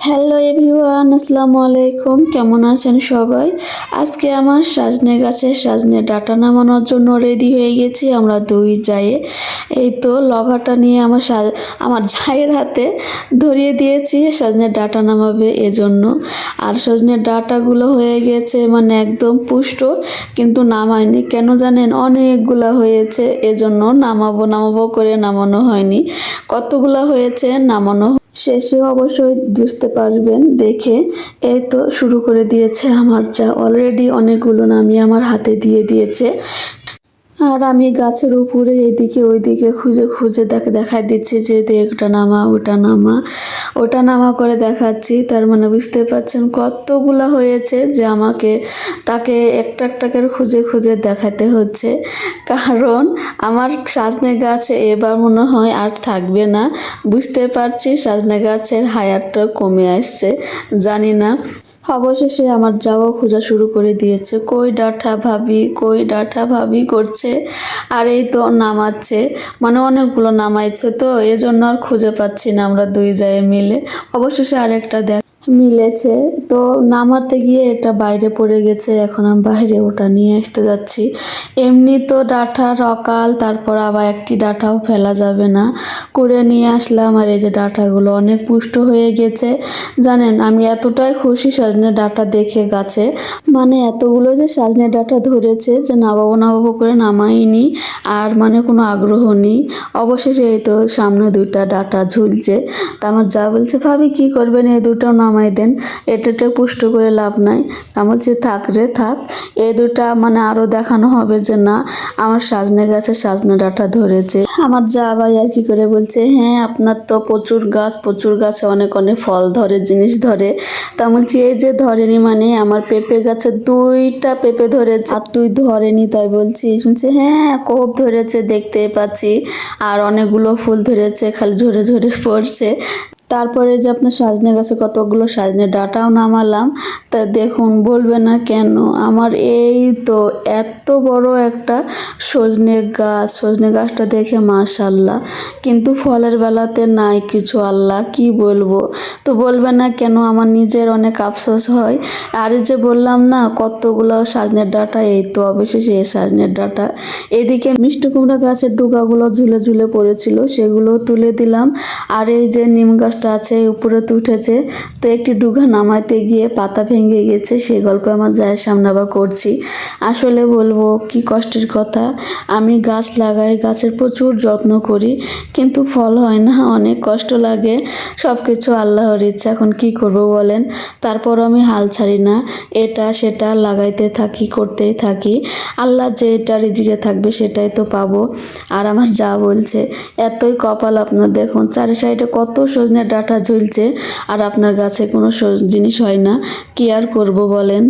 Hello everyone, আসসালামু আলাইকুম। কেমন আছেন সবাই? আজকে আমার সাজনে গাছের সাজনে ডাঁটা নামানোর জন্য রেডি হয়ে গেছি আমরা দুই জায়ে। এই তো লগাটা নিয়ে আমার জায়ের হাতে ধরিয়ে দিয়েছি সজনের ডাঁটা নামাবে এজন্য। আর সজনের ডাঁটাগুলো হয়ে গেছে মানে একদম পুষ্ট, কিন্তু নামায়নি কেন জানেন? অনেকগুলা হয়েছে এজন্য নামাবো নামাবো করে নামানো হয়নি। কতগুলা হয়েছে নামানো শেষে অবশ্যই বুঝতে পারবেন দেখে। এই তো শুরু করে দিয়েছে আমার যা, অলরেডি অনেকগুলো নামিয়ে আমার হাতে দিয়ে দিয়েছে। আর আমি গাছের উপরে এদিকে ওইদিকে খুঁজে খুঁজে দেখাই দিচ্ছি যে ওটা নামা ওটা নামা ওটা নামা করে দেখাচ্ছি। তার মানে বুঝতে পারছেন কতগুলা হয়েছে যে আমাকে তাকে একটা একটা করে খুঁজে খুঁজে দেখাতে হচ্ছে, কারণ আমার সজনে গাছ এবার মনে হয় আর থাকবে না। বুঝতে পারছি সজনে গাছের হায়ারটা কমে আসছে, জানি না। অবশেষে আমার যাওয়া খোঁজা শুরু করে দিয়েছে, কই ডাঁটা ভাবি কই ডাঁটা ভাবি করছে। আর এই তো নামাচ্ছে, মানে অনেকগুলো নামাইছে তো এজন্য আর খুঁজে পাচ্ছি না আমরা দুই জায়ে মিলে। অবশেষে আরেকটা মিলেছে, তো নামাতে গিয়ে এটা বাইরে পড়ে গেছে, এখন আমি বাইরে ওটা নিয়ে আসতে যাচ্ছি। এমনি তো ডাঁটা রকাল, তারপর আবার একটি ডাঁটাও ফেলা যাবে না, করে নিয়ে আসলাম। আর এই যে ডাঁটাগুলো অনেক পুষ্ট হয়ে গেছে জানেন। আমি এতটাই খুশি সজনে ডাঁটা দেখে গাছে, মানে এতগুলো যে সজনে ডাঁটা ধরেছে যে নামাবো নামাবো করে নামাইনি, আর মানে কোনো আগ্রহ নেই। অবশেষে এই তো সামনে দুইটা ডাঁটা ঝুলছে, তা আমার যা বলছে ভাবি কি করবেন, এই দুটাও নামাই দেন, এটা পুষ্ট করে লাভ নাই। আমি বলছি থাক রে থাক, এই দুটা মানে আরো দেখানো হবে যে না আমার সজনে গাছে সজনে ডাঁটা ধরেছে। আমার যা ভাই আর কি করে বলছে, হ্যাঁ আপনার তো প্রচুর গাছে অনেক অনেক ফল ধরে, জিনিস ধরে। তা বলছি এই যে ধরেনি মানে আমার পেঁপে গাছে দুইটা পেঁপে ধরেছে আর তুই ধরেনি তাই বলছি? শুনছে হ্যাঁ খুব ধরেছে দেখতে পাচ্ছি, আর অনেকগুলো ফুল ধরেছে, খালি ঝরে ঝরে পড়ছে। তারপরে যে আপনার সজনে গাছে কতগুলো সজনে ডাঁটাও নামালাম, তা দেখুন বলবে না কেন আমার এই তো এত বড় একটা সজনে গাছটা দেখে মাশাল্লাহ, কিন্তু ফলের বেলাতে নাই কিছু, আল্লাহ কি বলবো। তো বলবে না কেন, আমার নিজের অনেক আফসোস হয়। আর এই যে বললাম না কতগুলো সজনের ডাঁটা, এই তো অবশেষে এই সজনের ডাঁটা। এদিকে মিষ্টি কুমড়া গাছের ডুগাগুলো ঝুলে ঝুলে পড়েছিল, সেগুলো তুলে দিলাম। আর এই যে নিম গাছটা আছে উপরে তো উঠেছে, তো একটি ডুগা নামাইতে গিয়ে পাতা ভেঙে গেছে, সেই গল্প আমার জায়ের সামনে আবার করছি। আসলে বলবো কি কষ্টের কথা, আমি গাছ লাগাই, গাছের প্রচুর যত্ন করি, কিন্তু ফল হয় না, অনেক কষ্ট লাগে। সব কিছু আল্লাহর ইচ্ছা, এখন কি করব বলেন। তারপর আমি হাল ছাড়ি না, এটা সেটা লাগাইতে থাকি, করতেই থাকি। আল্লাহ যেটা রিজিকে থাকবে সেটাই তো পাবো। আর আমার যা বলছে এতই কপাল আপনার, দেখুন চারি সাইডে কত সজনে ডাঁটা ঝুলছে আর আপনার গাছে কোনো জিনিস হয় না, কি আর করব বলেন।